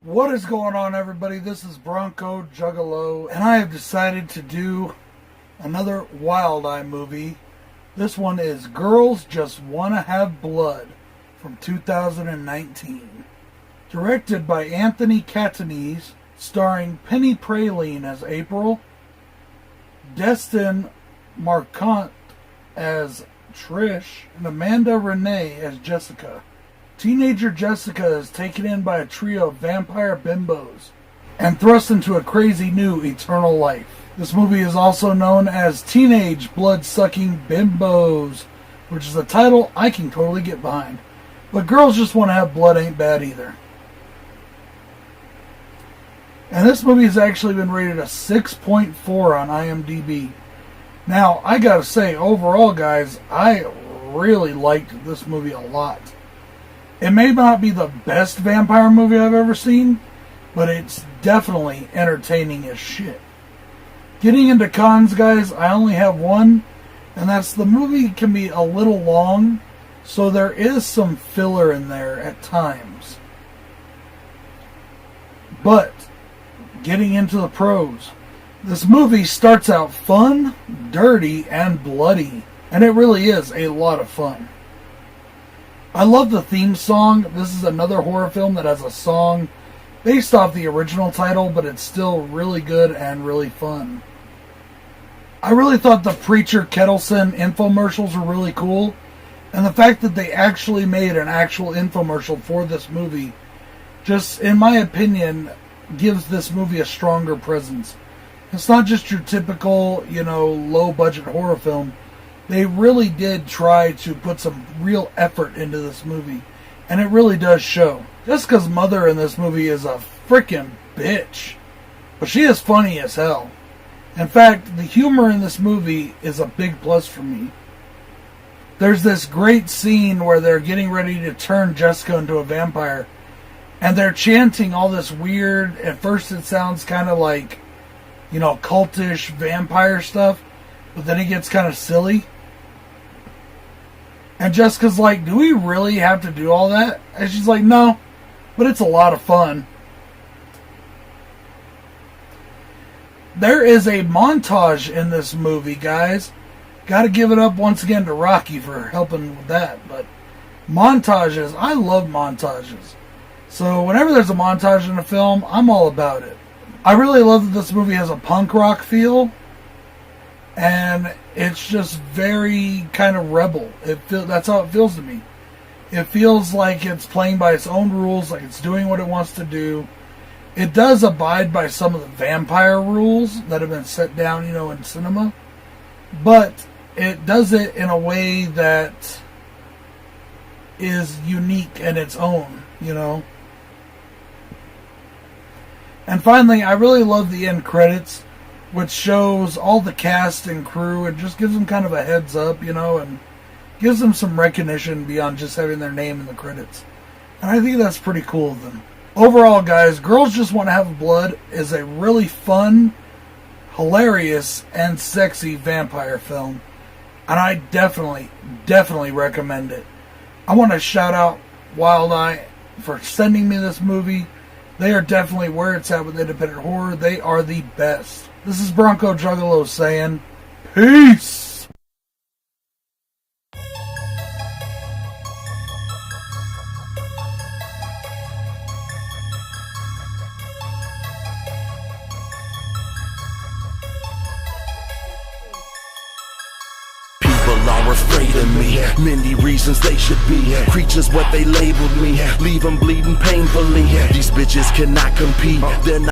What is going on, everybody? This is Bronco Juggalo, and I have decided to do another Wild Eye movie. This one is Girls Just Wanna Have Blood from 2019. Directed by Anthony Catanese, starring Penny Praline as April, Destin Marquardt as Trish, and Amanda Renee as Jessica. Teenager Jessica is taken in by a trio of vampire bimbos and thrust into a crazy new eternal life. This movie is also known as Teenage Blood-Sucking Bimbos, which is a title I can totally get behind. But Girls Just Want to Have Blood ain't bad either. And this movie has actually been rated a 6.4 on IMDb. Now, I gotta say, overall, guys, I really liked this movie a lot. It may not be the best vampire movie I've ever seen, but it's definitely entertaining as shit. Getting into cons, guys, I only have one, and that's the movie can be a little long, so there is some filler in there at times. But, getting into the pros, this movie starts out fun, dirty, and bloody, and it really is a lot of fun. I love the theme song. This is another horror film that has a song based off the original title, but it's still really good and really fun. I really thought the Preacher Kettleson infomercials were really cool, and the fact that they actually made an actual infomercial for this movie just, in my opinion, gives this movie a stronger presence. It's not just your typical, low-budget horror film. They really did try to put some real effort into this movie, and it really does show. Jessica's mother in this movie is a freaking bitch, but she is funny as hell. In fact, the humor in this movie is a big plus for me. There's this great scene where they're getting ready to turn Jessica into a vampire, and they're chanting all this weird, at first it sounds kind of like, cultish vampire stuff, but then it gets kind of silly. And Jessica's like, do we really have to do all that? And she's like, no, but it's a lot of fun. There is a montage in this movie, guys. Gotta give it up once again to Rocky for helping with that. But montages, I love montages. So whenever there's a montage in a film, I'm all about it. I really love that this movie has a punk rock feel. And it's just very kind of rebel. That's how it feels to me. It feels like it's playing by its own rules, like it's doing what it wants to do. It does abide by some of the vampire rules that have been set down, in cinema. But it does it in a way that is unique in its own, And finally, I really love the end credits, which shows all the cast and crew and just gives them kind of a heads up, and gives them some recognition beyond just having their name in the credits. And I think that's pretty cool of them. Overall, guys, Girls Just Want to Have Blood is a really fun, hilarious, and sexy vampire film. And I definitely recommend it. I want to shout out Wild Eye for sending me this movie. They are definitely where it's at with independent horror. They are the best. This is Bronco Juggalo saying, peace! Are afraid of me, many reasons they should be creatures what they labeled me, leave them bleeding painfully. These bitches cannot compete, they're not